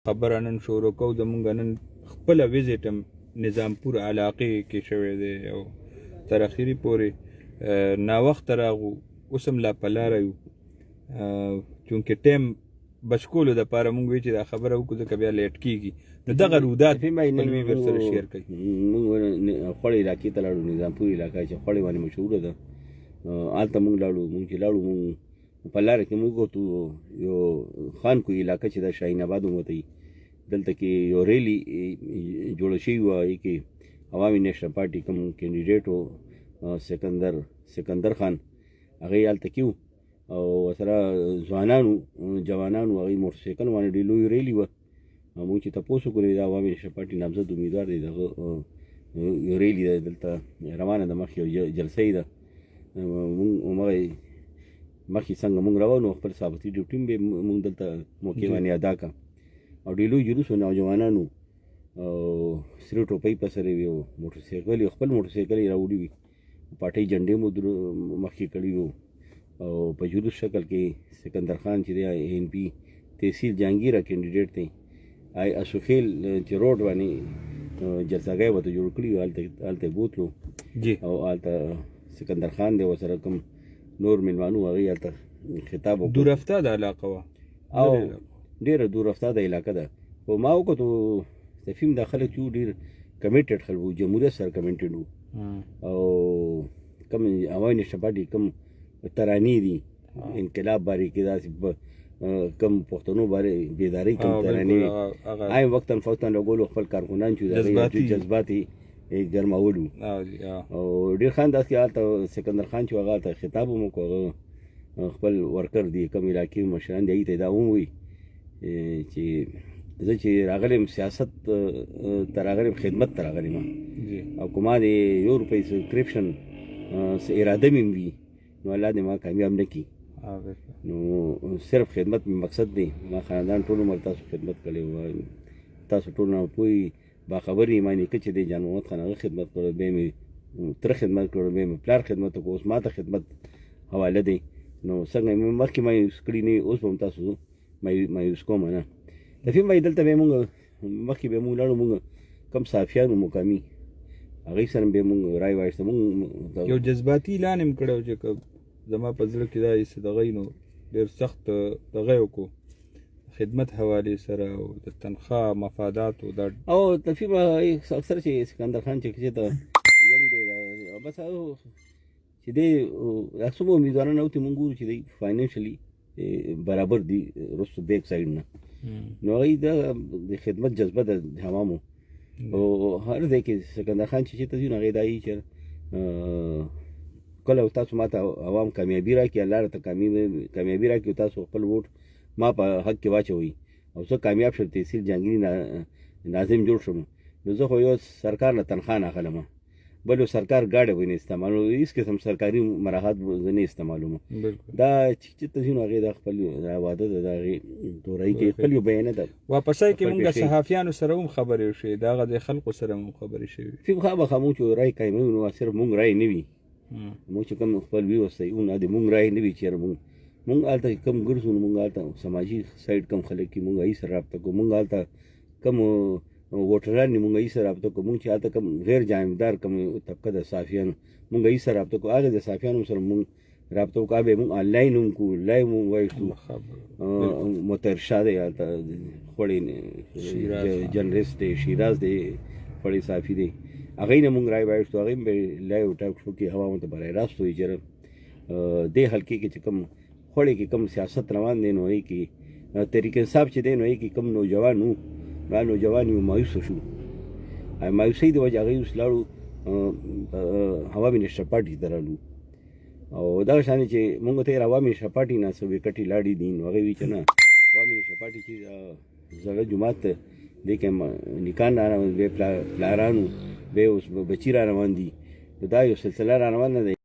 خبره نن شروع کوو زمونږ نن خپله ویزټ هم نظامپور علاقې کې شوی دی او تر اخري پورې ناوخته راغو، اوس هم لا په لاره یو چونکې ټایم بچ کولو دپاره مونږ وایي چې دا خبره وکړو ځکه بیا لیټ کېږي. نو دغه رودات خپل وی ورسره شیر کوي. مونږ خوړې علاقې ته لاړو، نظامپور علاقه چې خوړې باندې مشهوره ده، هلته مونږ لاړو. مونږ چې لاړو مونږ په لاره کې مونږ وکړو یو خانکو علاقه چې د شاهین آباد هم ورته وي، دلته کې یو ریلي جوړه شوې وه، هغې کې عوامي نیشنل پارټي کوم کینډیډیټ و سکندر خان، هغه یې هلته کې و او ورسره ځوانانو جوانانو هغوی موټرسایکل باندې ډېر لوی ریلي وه. مونږ چې تپوس وکړو د عوامي نیشنل پارټي نامزد امیدوار دی، دغه یو ریلي ده دلته روانه ده، مخکې یو جلسه یې ده. مونږ همغه مخکې څنګه مونږ روانو، خپل ثابتي ډیوټي هم مونږ دلته موقع باندې ادا کړه او ډېر لوی جلوس و، نوجوانانو او سرې ټوپۍ په سر یې وي، موټرسایکل یې خپل موټرسایکل یې راوړي وي، پارټۍ جنډې مو مخکې کړي وو او په جلوس شکل کې سکندر خان چې دی ANP تحصیل جهانګیره کینډیډیټ دی، اسوخیل چې روډ باندې جلسهګاه ورته جوړ کړي وو، هلته بوتلو او هلته سکندر خان دی ورسره کوم نور مېلمانو هغوی هلته خطاب وکړو. دور افتاده علاقه وه او ډېره دور افتاده علاقه ده. خو ما وکتو تفهیم دا خلک چې ډېر کمیټډ خلک وو، جمهوریت سره کمیټډ وو او کوم عوامي نیشنل پارټي کوم ترانې دي انقلاب بارے کې داسې کم پښتنو بارے بیداری کوم ترانې آیم وقتاً فوقتاً لګولو خپل کارکنان چې جذبات یې ګرمولو او ډېر خان داسې هلته سکندر خان چې هغه هلته خطاب هم وکړو، خپل ورکر دي کوم علاقې مشران دي هغوی ته یې دا ووایي چې زه چې راغلی یم سیاست ته راغلی یم، خدمت ته راغلی یم او که ما د یو روپۍ کرپشن اراده مې وي نو الله دې ما کامیاب نه کړي. نو صرف خدمت مې مقصد دی. ما خاندان ټول عمر تاسو خدمت کړی و، تاسو ټول نه پوهې باخبر یې ما نیکه چې دی جان محمد خان هغه خدمت کړی، بیا مې تره خدمت کړی، بیا مې پلار خدمت وکړو، اوس ما ته خدمت حواله دی. نو څنګه مې مخکې مایوس کړي نه اوس به هم تاسو مایوس کوم نه. تفهیم وایي دلته به مونږ مخکې به مونږ لاړو، مونږ کم صحافیانو مقامي هغوی سره به مونږ رای وایسته. مونږ یو جذباتي اعلان هم کړی و چې زما په زړه کې دا هېڅ دغه نو ډېر سخت دغه یې وکړو خدمت حوالې سره او د تنخواه مفاداتو دا او تفهیم اکثر چې سکندر خان چې ته ینګ دی بس چې دی دا څومره امیدواران او ته مونږ ګورو چې دی فاینانشلي برابر دي رستو بیک سایډ نه، نو هغوی د خدمت جذبه د حمامو او هر ځای کې سکندر خان چې چېرته ځي نو هغې دا وایي چې کله تاسو ما ته عوام کامیابي راکړي، الله راته کامیابي راکړي او تاسو خپل ووټ ما په حق کې واچوئ او زه کامیاب شم، تحصیل جهانګیري ناظم جوړ شم، نو زه خو یو سرکار نه تنخواه نه اخلم، بل یو سرکار ګاډی به نه استعمالوم، هېڅ قسم سرکاري مراحت زه نه استعمالوم. دا چې چېرته ځي نو هغې دا خپل واده ده، د هغې تورۍ کې خپل یو بیانه ده. واپسۍ کې مونږ د صحافیانو سره هم خبرې وشوې، د هغه د خلکو سره هم خبرې شوې. فیم خامخا مونږ چې رای قایموي نو صرف مونږ رای نه وي، مونږ چې کوم خپل ویوستی او د مونږ رای نه وي، چېرې مونږ هلته کوم ګرځو نو مونږ هلته سماجي سایډ کوم خلک دي مونږ هغوی سره رابطه کوو، مونږ هلته کوم ووټران دي مونږ هغوی سره رابطه کوو، مونږ چې هلته کوم غیر جانبدار کوم طبقه د صحافیانو مونږ هغوی سره رابطه کوو، هغه د صحافیانو سره مونږ رابطه وکړو، هغه به مونږ آنلاین هم کوو، لایو مونږ وایسو. مطهر شاه دی هلته خوړې جرنلسټ دی، شیراز دی خوړې صحافي دی، هغوی نه مونږ رای وایسو، هغوی هم به لایو ټاک شو کې هوا ته برای راست وایي چې دې حلقې کې چې کوم خوړې کې کوم سیاست روان دی نو هغې کې تحریک انصاف چې دی نو هغې کې کوم نوجوان وو، دا نوجوان یو مایوسه شو، مایوسۍ د وجې هغوی اوس لاړو عوامي نیشنل پارټي ته رالو او دغه شانې چې مونږ ته یې عوامي نیشنل پارټي نه څه وکټې لاړې دي نو هغوی وایي چې نه عوامي نیشنل پارټي چې زړه جومات ته دې کې نکان را روان، بیا پلارانو بیا اوس بچي را روان دي، نو دا یو سلسله را روانه ده.